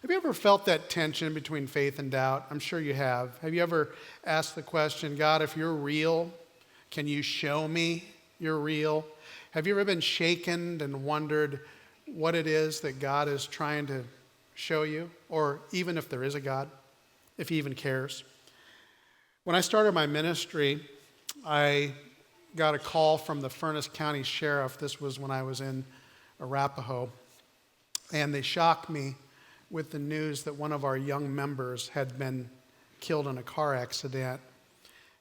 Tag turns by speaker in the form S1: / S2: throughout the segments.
S1: Have you ever felt that tension between faith and doubt? I'm sure you have. Have you ever asked the question, God, if you're real, can you show me you're real? Have you ever been shaken and wondered what it is that God is trying to show you? Or even if there is a God, if he even cares? When I started my ministry, I got a call from the Furnace County Sheriff. This was when I was in Arapahoe. And they shocked me with the news that one of our young members had been killed in a car accident.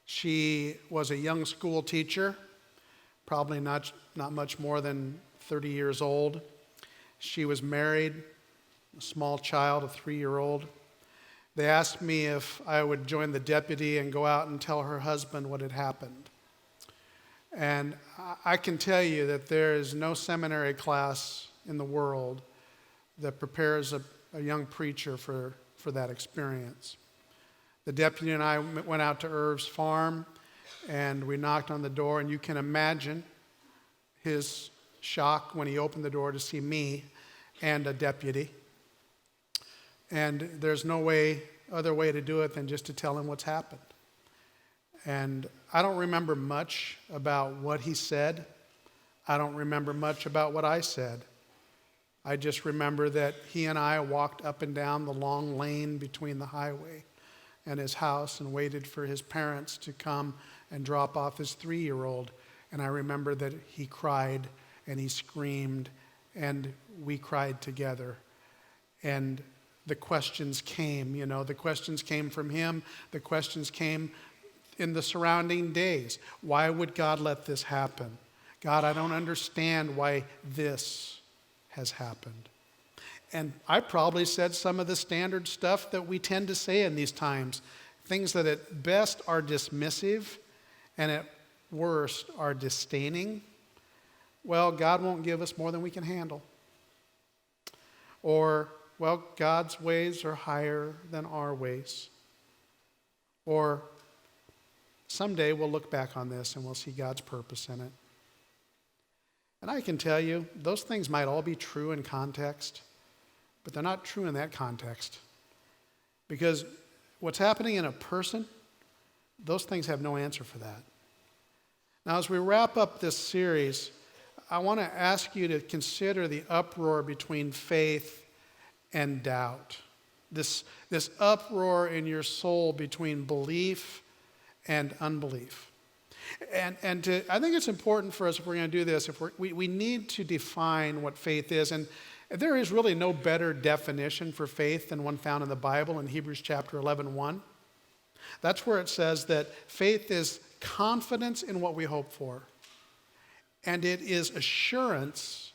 S1: She was a young school teacher, probably not much more than 30 years old. She was married, a small child, a 3-year-old. They asked me if I would join the deputy and go out and tell her husband what had happened. And I can tell you that there is no seminary class in the world that prepares a young preacher for that experience. The deputy and I went out to Irv's farm, and we knocked on the door, and you can imagine his shock when he opened the door to see me and a deputy. And there's no other way to do it than just to tell him what's happened. And I don't remember much about what he said. I don't remember much about what I said. I just remember that he and I walked up and down the long lane between the highway and his house and waited for his parents to come and drop off his 3-year-old. And I remember that he cried and he screamed and we cried together. And the questions came, the questions came from him. The questions came in the surrounding days. Why would God let this happen? God, I don't understand why this has happened. And I probably said some of the standard stuff that we tend to say in these times, things that at best are dismissive and at worst are disdaining. Well, God won't give us more than we can handle. Or, well, God's ways are higher than our ways. Or, someday we'll look back on this and we'll see God's purpose in it. And I can tell you, those things might all be true in context, but they're not true in that context. Because what's happening in a person, those things have no answer for that. Now, as we wrap up this series, I want to ask you to consider the uproar between faith and doubt. This uproar in your soul between belief and unbelief. And I think it's important for us, if we're going to do this, we need to define what faith is. And there is really no better definition for faith than one found in the Bible in Hebrews chapter 11:1. That's where it says that faith is confidence in what we hope for. And it is assurance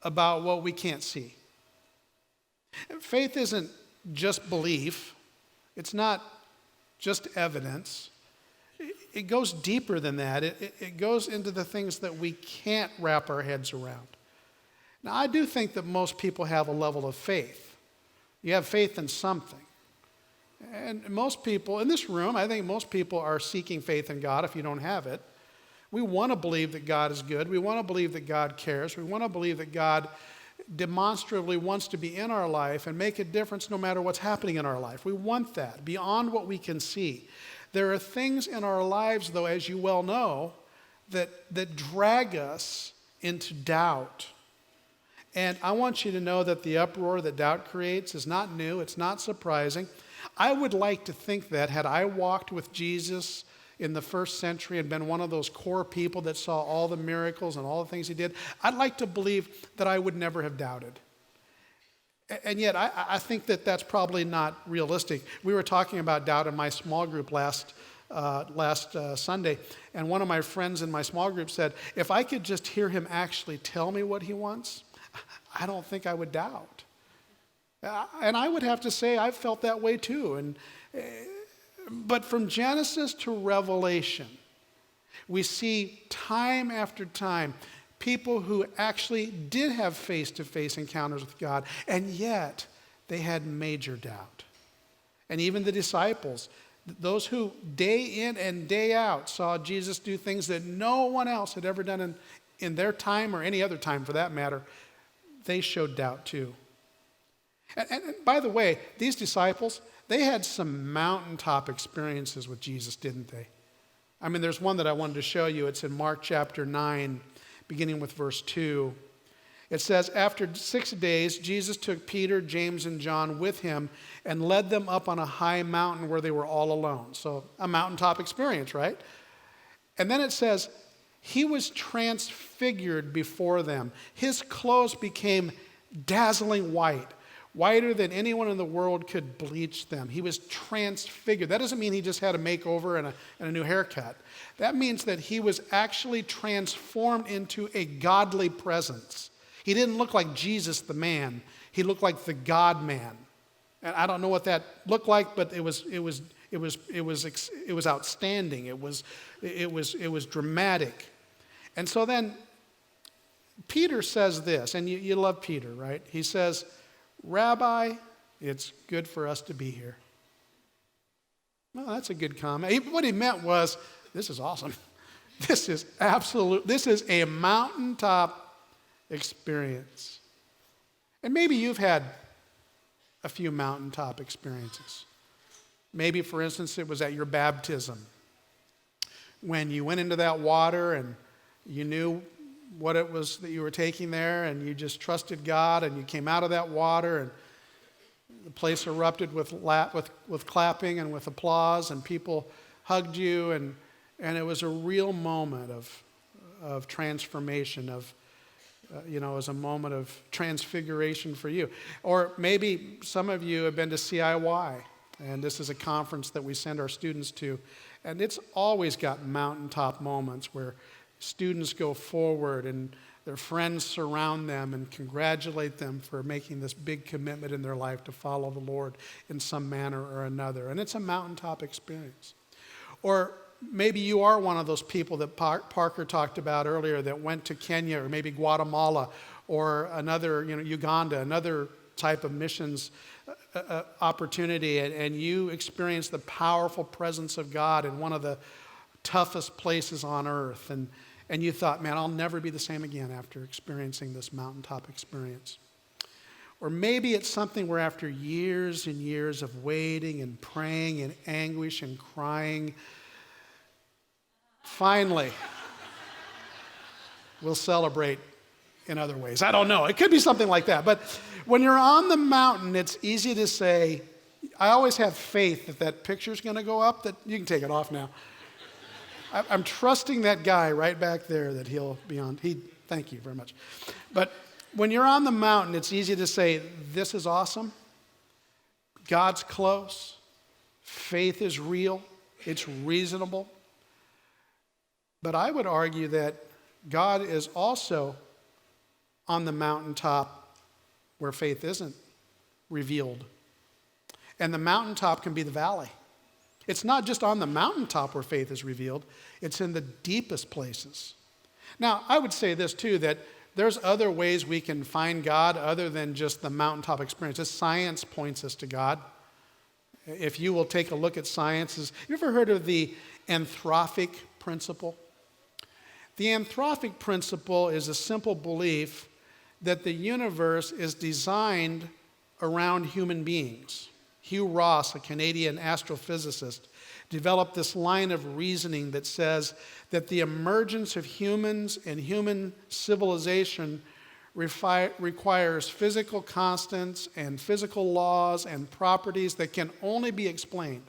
S1: about what we can't see. Faith isn't just belief. It's not just evidence. It goes deeper than that. It goes into the things that we can't wrap our heads around. Now, I do think that most people have a level of faith. You have faith in something. And most people in this room, I think most people are seeking faith in God if you don't have it. We want to believe that God is good. We want to believe that God cares. We want to believe that God demonstrably wants to be in our life and make a difference no matter what's happening in our life. We want that beyond what we can see. There are things in our lives, though, as you well know, that drag us into doubt. And I want you to know that the uproar that doubt creates is not new. It's not surprising. I would like to think that had I walked with Jesus in the first century and been one of those core people that saw all the miracles and all the things he did, I'd like to believe that I would never have doubted. And yet, I think that that's probably not realistic. We were talking about doubt in my small group last Sunday, and one of my friends in my small group said, if I could just hear him actually tell me what he wants, I don't think I would doubt. And I would have to say I felt that way too. But from Genesis to Revelation, we see time after time people who actually did have face-to-face encounters with God, and yet they had major doubt. And even the disciples, those who day in and day out saw Jesus do things that no one else had ever done in their time or any other time for that matter, they showed doubt too. And by the way, these disciples, they had some mountaintop experiences with Jesus, didn't they? I mean, there's one that I wanted to show you. It's in Mark chapter 9, beginning with verse 2. It says, after 6 days, Jesus took Peter, James, and John with him and led them up on a high mountain where they were all alone. So a mountaintop experience, right? And then it says, he was transfigured before them. His clothes became dazzling white, whiter than anyone in the world could bleach them. He was transfigured. That doesn't mean he just had a makeover and a new haircut. That means that he was actually transformed into a godly presence. He didn't look like Jesus the man. He looked like the God man. And I don't know what that looked like, but it was outstanding. It was dramatic. And so then Peter says this, and you love Peter, right? He says, Rabbi, it's good for us to be here. Well, that's a good comment. What he meant was, this is awesome. This is a mountaintop experience. And maybe you've had a few mountaintop experiences. Maybe, for instance, it was at your baptism when you went into that water and you knew what it was that you were taking there, and you just trusted God, and you came out of that water, and the place erupted with clapping and with applause, and people hugged you, and it was a real moment of transformation, it was a moment of transfiguration for you. Or maybe some of you have been to CIY, and this is a conference that we send our students to, and it's always got mountaintop moments where students go forward and their friends surround them and congratulate them for making this big commitment in their life to follow the Lord in some manner or another. And it's a mountaintop experience. Or maybe you are one of those people that Parker talked about earlier that went to Kenya or maybe Guatemala or another, Uganda, another type of missions opportunity, and you experienced the powerful presence of God in one of the toughest places on earth, and you thought, man, I'll never be the same again after experiencing this mountaintop experience. Or maybe it's something where after years and years of waiting and praying and anguish and crying, finally, we'll celebrate in other ways. I don't know. It could be something like that. But when you're on the mountain, it's easy to say, I always have faith that picture's going to go up, that you can take it off now. I'm trusting that guy right back there that he'll be on. Thank you very much. But when you're on the mountain, it's easy to say, this is awesome. God's close. Faith is real. It's reasonable. But I would argue that God is also on the mountaintop where faith isn't revealed. And the mountaintop can be the valley. It's not just on the mountaintop where faith is revealed, it's in the deepest places. Now, I would say this too, that there's other ways we can find God other than just the mountaintop experiences. Science points us to God. If you will take a look at sciences, you ever heard of the anthropic principle? The anthropic principle is a simple belief that the universe is designed around human beings. Hugh Ross, a Canadian astrophysicist, developed this line of reasoning that says that the emergence of humans and human civilization requires physical constants and physical laws and properties that can only be explained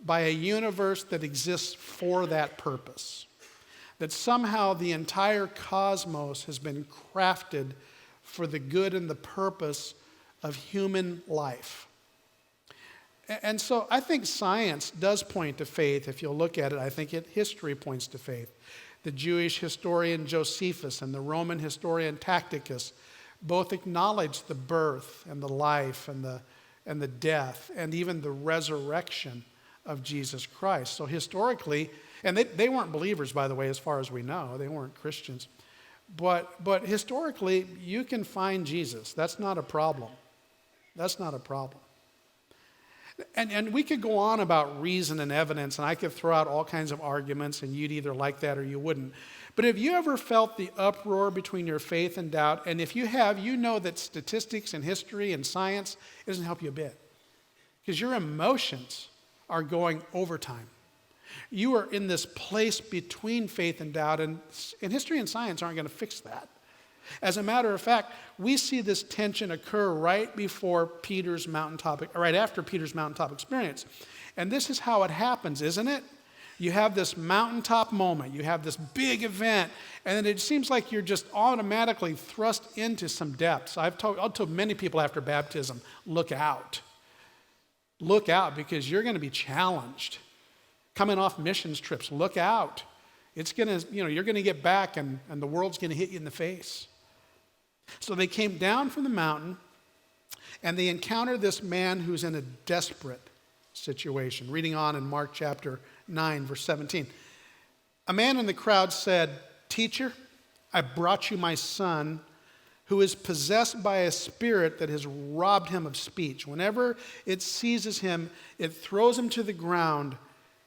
S1: by a universe that exists for that purpose. That somehow the entire cosmos has been crafted for the good and the purpose of human life. And so I think science does point to faith. If you'll look at it, I think history points to faith. The Jewish historian Josephus and the Roman historian Tacitus both acknowledge the birth and the life and the death and even the resurrection of Jesus Christ. So historically, and they weren't believers, by the way, as far as we know. They weren't Christians. But historically, you can find Jesus. That's not a problem. That's not a problem. And we could go on about reason and evidence, and I could throw out all kinds of arguments, and you'd either like that or you wouldn't. But have you ever felt the uproar between your faith and doubt? And if you have, you know that statistics and history and science doesn't help you a bit. Because your emotions are going overtime. You are in this place between faith and doubt, and history and science aren't going to fix that. As a matter of fact, we see this tension occur right after Peter's mountaintop experience. And this is how it happens, isn't it? You have this mountaintop moment, you have this big event, and then it seems like you're just automatically thrust into some depths. I've told many people after baptism, look out. Look out, because you're going to be challenged. Coming off missions trips, look out. It's going to, you're going to get back and the world's going to hit you in the face. So they came down from the mountain and they encountered this man who's in a desperate situation. Reading on in Mark chapter 9, verse 17. A man in the crowd said, "Teacher, I brought you my son who is possessed by a spirit that has robbed him of speech. Whenever it seizes him, it throws him to the ground.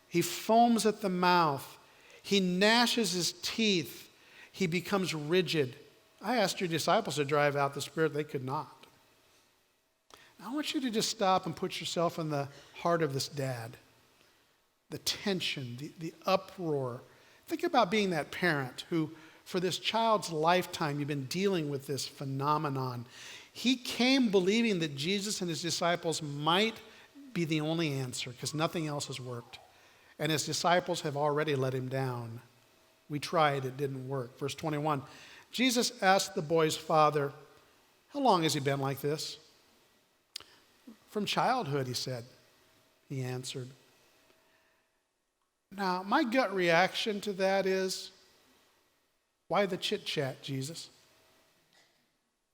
S1: He foams at the mouth. He gnashes his teeth. He becomes rigid. I asked your disciples to drive out the spirit. They could not." Now, I want you to just stop and put yourself in the heart of this dad. The tension, the uproar. Think about being that parent who, for this child's lifetime, you've been dealing with this phenomenon. He came believing that Jesus and his disciples might be the only answer because nothing else has worked. And his disciples have already let him down. We tried, it didn't work. Verse 21, Jesus asked the boy's father, "How long has he been like this?" "From childhood," he said. He answered. Now, my gut reaction to that is, why the chit-chat, Jesus?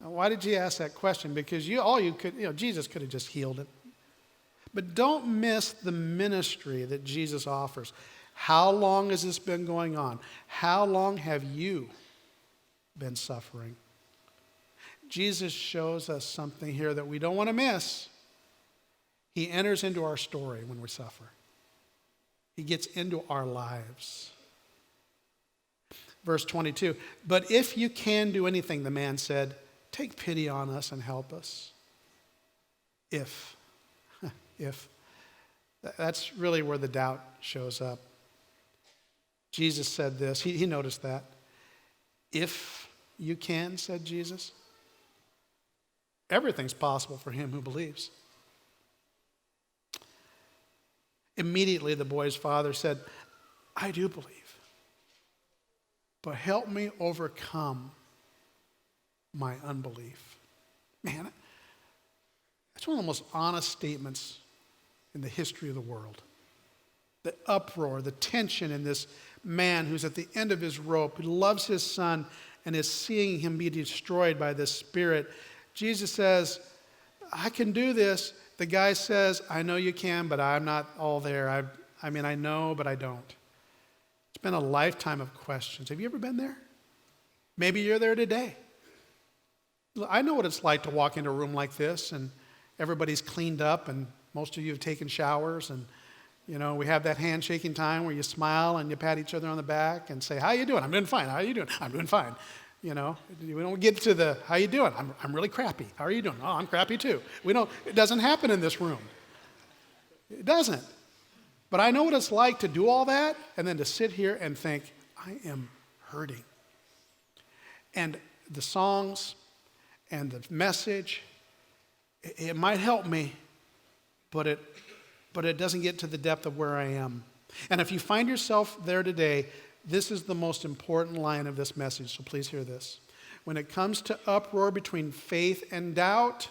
S1: Now, why did you ask that question? Because Jesus could have just healed it. But don't miss the ministry that Jesus offers. How long has this been going on? How long have you been suffering? Jesus shows us something here that we don't want to miss. He enters into our story when we suffer. He gets into our lives. Verse 22, "But if you can do anything," the man said, "take pity on us and help us." If. That's really where the doubt shows up. Jesus said this. He noticed that. "If you can," said Jesus. Everything's possible for him who believes. Immediately, the boy's father said, "I do believe, but help me overcome my unbelief." Man, that's one of the most honest statements in the history of the world. The uproar, the tension in this man who's at the end of his rope, who loves his son and is seeing him be destroyed by this spirit. Jesus says, "I can do this." The guy says, "I know you can, but I'm not all there. I know, but I don't." It's been a lifetime of questions. Have you ever been there? Maybe you're there today. I know what it's like to walk into a room like this and everybody's cleaned up and most of you have taken showers and we have that handshaking time where you smile and you pat each other on the back and say, "How you doing?" "I'm doing fine." "How are you doing?" "I'm doing fine." We don't get to the, "How you doing?" I'm really crappy." "How are you doing?" "Oh, I'm crappy too." It doesn't happen in this room. It doesn't. But I know what it's like to do all that and then to sit here and think, I am hurting. And the songs and the message, it might help me, but it doesn't get to the depth of where I am. And if you find yourself there today, this is the most important line of this message, so please hear this. When it comes to uproar between faith and doubt,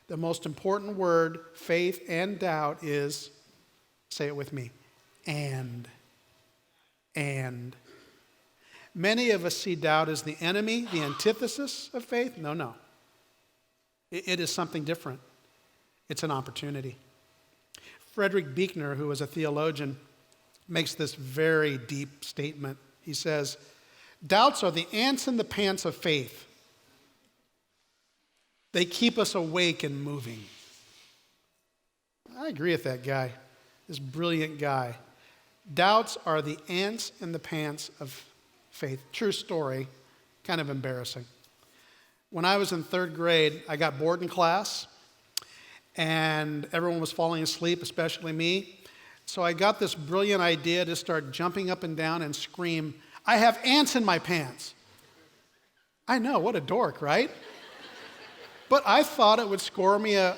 S1: the most important word, faith and doubt, is, say it with me, and. Many of us see doubt as the enemy, the antithesis of faith. No. It is something different. It's an opportunity. Frederick Buechner, who was a theologian, makes this very deep statement. He says, "Doubts are the ants in the pants of faith. They keep us awake and moving." I agree with that guy, this brilliant guy. Doubts are the ants in the pants of faith. True story, kind of embarrassing. When I was in third grade, I got bored in class, and everyone was falling asleep, especially me. So I got this brilliant idea to start jumping up and down and scream, "I have ants in my pants." I know, what a dork, right? But I thought it would score me a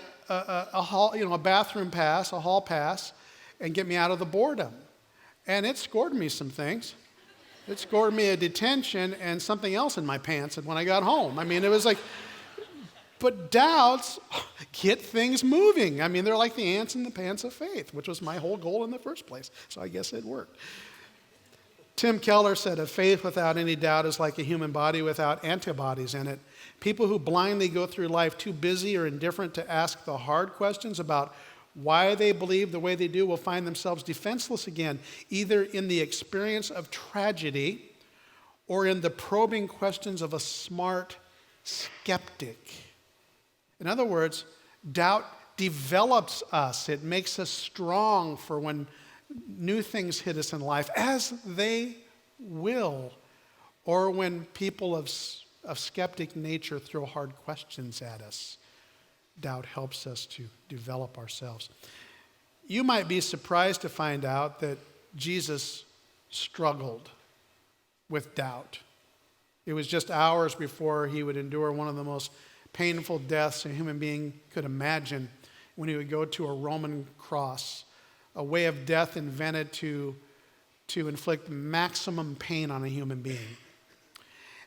S1: bathroom pass, a hall pass, and get me out of the boredom. And it scored me some things. It scored me a detention and something else in my pants when I got home. I mean, it was like, but doubts get things moving. I mean, they're like the ants in the pants of faith, which was my whole goal in the first place. So I guess it worked. Tim Keller said, "A faith without any doubt is like a human body without antibodies in it. People who blindly go through life too busy or indifferent to ask the hard questions about why they believe the way they do will find themselves defenseless again, either in the experience of tragedy or in the probing questions of a smart skeptic." In other words, doubt develops us. It makes us strong for when new things hit us in life, as they will, or when people of skeptic nature throw hard questions at us. Doubt helps us to develop ourselves. You might be surprised to find out that Jesus struggled with doubt. It was just hours before he would endure one of the most painful deaths a human being could imagine, when he would go to a Roman cross, a way of death invented to inflict maximum pain on a human being.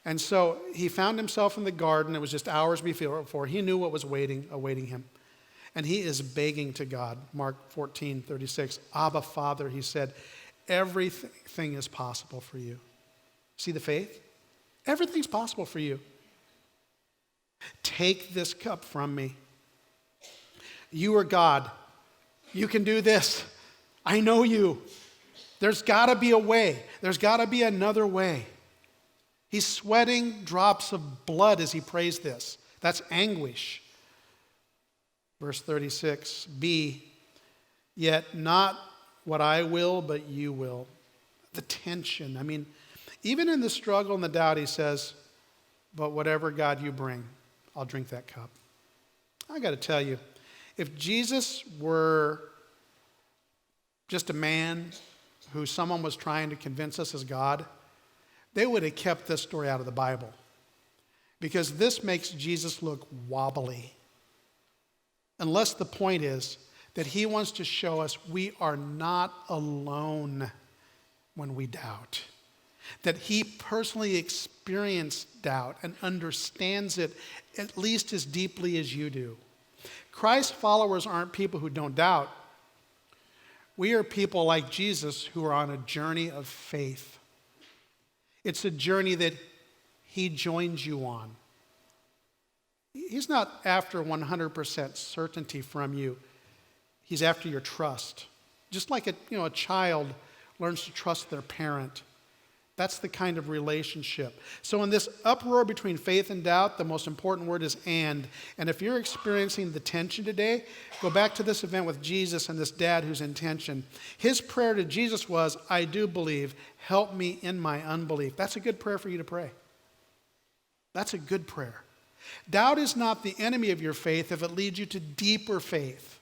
S1: And so he found himself in the garden. It was just hours before. He knew what was awaiting him. And he is begging to God. Mark 14:36, "Abba, Father," he said, "everything is possible for you." See the faith? Everything's possible for you. "Take this cup from me. You are God. You can do this. I know you. There's got to be a way. There's got to be another way." He's sweating drops of blood as he prays this. That's anguish. Verse 36, "B, yet not what I will, but you will." The tension. I mean, even in the struggle and the doubt, he says, "But whatever, God, you bring, I'll drink that cup." I got to tell you, if Jesus were just a man who someone was trying to convince us as God, they would have kept this story out of the Bible, because this makes Jesus look wobbly. Unless the point is that he wants to show us we are not alone when we doubt. That he personally experienced doubt and understands it at least as deeply as you do. Christ's followers aren't people who don't doubt. We are people like Jesus who are on a journey of faith. It's a journey that he joins you on. He's not after 100% certainty from you. He's after your trust. Just like a child learns to trust their parent. That's the kind of relationship. So in this uproar between faith and doubt, the most important word is and. And if you're experiencing the tension today, go back to this event with Jesus and this dad who's in tension. His prayer to Jesus was, "I do believe, help me in my unbelief." That's a good prayer for you to pray. That's a good prayer. Doubt is not the enemy of your faith if it leads you to deeper faith.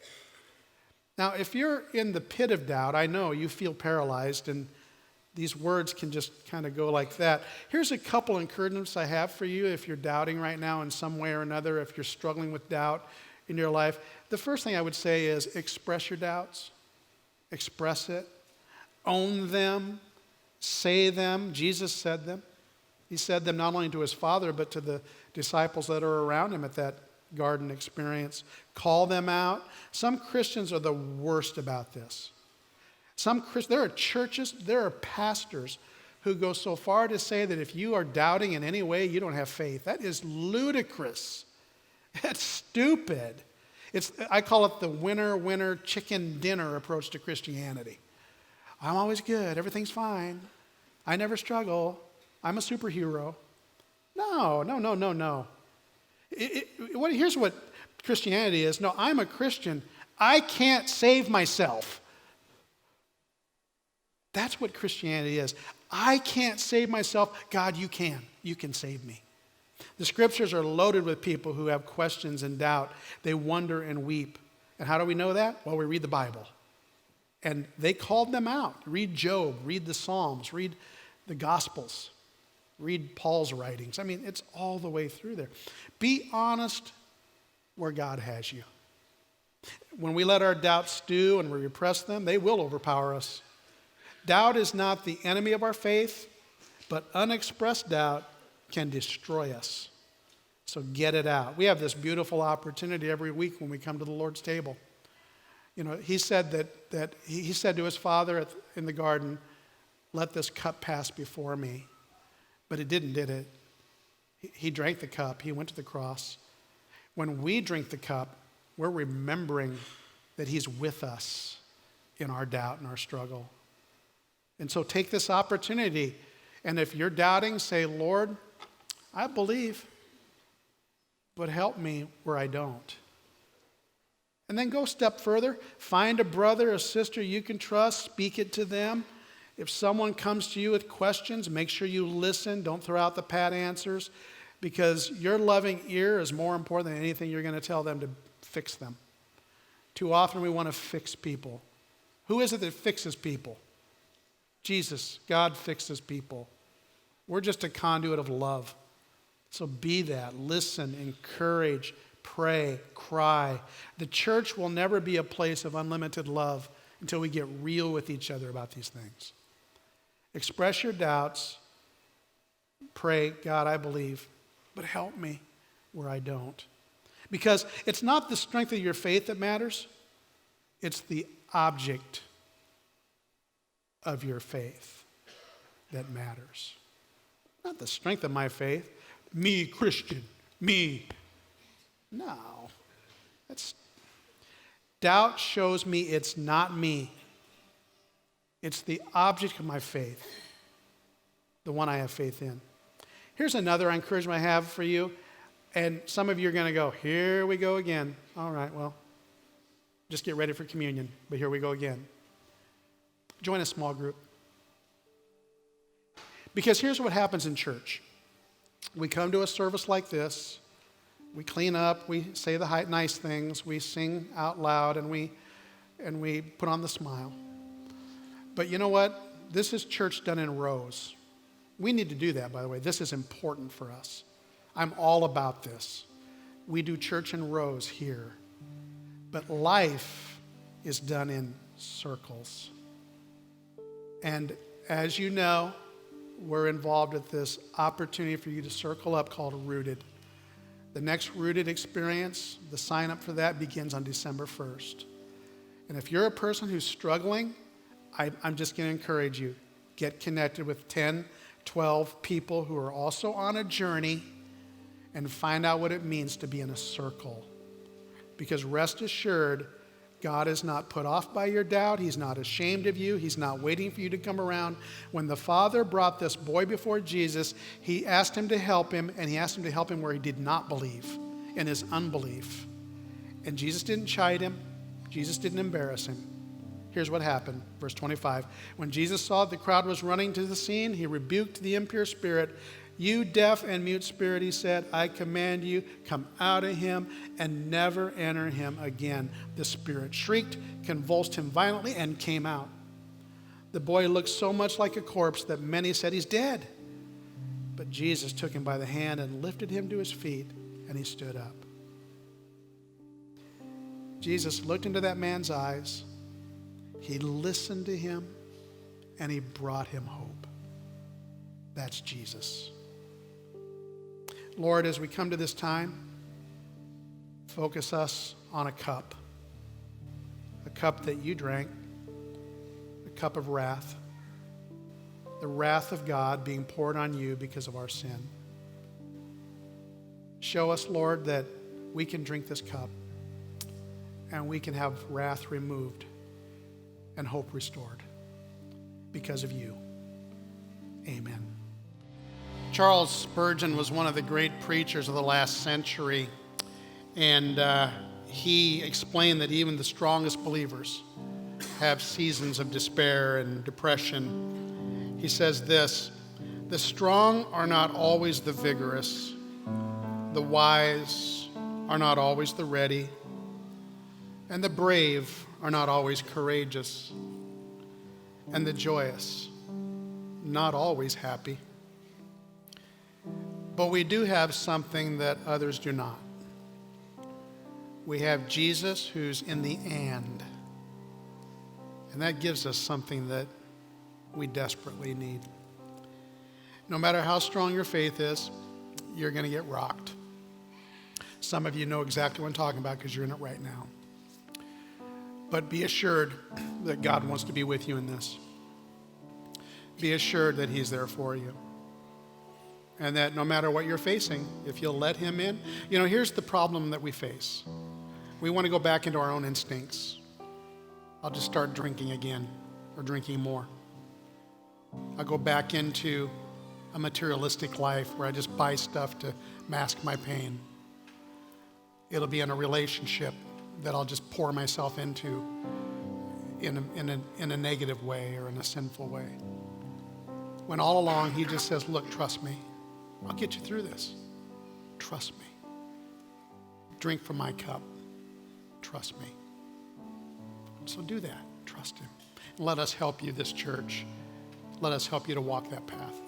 S1: Now, if you're in the pit of doubt, I know you feel paralyzed, and these words can just kind of go like that. Here's a couple encouragements I have for you if you're doubting right now in some way or another, if you're struggling with doubt in your life. The first thing I would say is express your doubts. Express it. Own them. Say them. Jesus said them. He said them not only to his Father, but to the disciples that are around him at that garden experience. Call them out. Some Christians are the worst about this. There are churches, there are pastors who go so far to say that if you are doubting in any way, you don't have faith. That is ludicrous. That's stupid. I call it the winner, chicken dinner approach to Christianity. I'm always good. Everything's fine. I never struggle. I'm a superhero. No. Here's what Christianity is. No, I'm a Christian. I can't save myself. That's what Christianity is. I can't save myself. God, you can. You can save me. The scriptures are loaded with people who have questions and doubt. They wonder and weep. And how do we know that? Well, we read the Bible. And they called them out. Read Job, read the Psalms, read the Gospels, read Paul's writings. I mean, it's all the way through there. Be honest where God has you. When we let our doubts stew and we repress them, they will overpower us. Doubt is not the enemy of our faith, but unexpressed doubt can destroy us. So get it out. We have this beautiful opportunity every week when we come to the Lord's table. You know, he said that he said to his Father in the garden, let this cup pass before me. But it didn't, did it? He drank the cup. He went to the cross. When we drink the cup, we're remembering that he's with us in our doubt and our struggle. And so take this opportunity. And if you're doubting, say, Lord, I believe, but help me where I don't. And then go a step further. Find a brother or sister you can trust. Speak it to them. If someone comes to you with questions, make sure you listen. Don't throw out the pat answers, because your loving ear is more important than anything you're going to tell them to fix them. Too often we want to fix people. Who is it that fixes people? Jesus. God fixes people. We're just a conduit of love. So be that. Listen, encourage, pray, cry. The church will never be a place of unlimited love until we get real with each other about these things. Express your doubts. Pray, God, I believe, but help me where I don't. Because it's not the strength of your faith that matters. It's the object of your faith that matters. Not the strength of my faith. Me, Christian. Me. No. Doubt shows me it's not me. It's the object of my faith, the one I have faith in. Here's another encouragement I have for you. And some of you are going to go, here we go again. All right, well, just get ready for communion. But here we go again. Join a small group. Because here's what happens in church. We come to a service like this. We clean up. We say the nice things. We sing out loud, and we put on the smile. But you know what? This is church done in rows. We need to do that, by the way. This is important for us. I'm all about this. We do church in rows here. But life is done in circles. And as you know, we're involved with this opportunity for you to circle up called Rooted. The next Rooted experience, the sign up for that begins on December 1st. And if you're a person who's struggling, I'm just going to encourage you, get connected with 10, 12 people who are also on a journey and find out what it means to be in a circle. Because rest assured, God is not put off by your doubt. He's not ashamed of you. He's not waiting for you to come around. When the Father brought this boy before Jesus, he asked him to help him, and he asked him to help him where he did not believe, in his unbelief. And Jesus didn't chide him. Jesus didn't embarrass him. Here's what happened, verse 25. When Jesus saw the crowd was running to the scene, he rebuked the impure spirit. You deaf and mute spirit, he said, I command you, come out of him and never enter him again. The spirit shrieked, convulsed him violently, and came out. The boy looked so much like a corpse that many said he's dead. But Jesus took him by the hand and lifted him to his feet, and he stood up. Jesus looked into that man's eyes. He listened to him, and he brought him hope. That's Jesus. Lord, as we come to this time, focus us on a cup that you drank, a cup of wrath, the wrath of God being poured on you because of our sin. Show us, Lord, that we can drink this cup and we can have wrath removed and hope restored because of you. Amen. Charles Spurgeon was one of the great preachers of the last century, and he explained that even the strongest believers have seasons of despair and depression. He says this, the strong are not always the vigorous, the wise are not always the ready, and the brave are not always courageous, and the joyous not always happy. But we do have something that others do not. We have Jesus who's in the and that gives us something that we desperately need. No matter how strong your faith is, you're going to get rocked. Some of you know exactly what I'm talking about because you're in it right now. But be assured that God wants to be with you in this. Be assured that he's there for you. And that no matter what you're facing, if you'll let him in. You know, here's the problem that we face. We want to go back into our own instincts. I'll just start drinking again or drinking more. I'll go back into a materialistic life where I just buy stuff to mask my pain. It'll be in a relationship that I'll just pour myself into in a negative way or in a sinful way. When all along he just says, look, trust me. I'll get you through this. Trust me. Drink from my cup. Trust me. So do that. Trust him. And let us help you, this church. Let us help you to walk that path.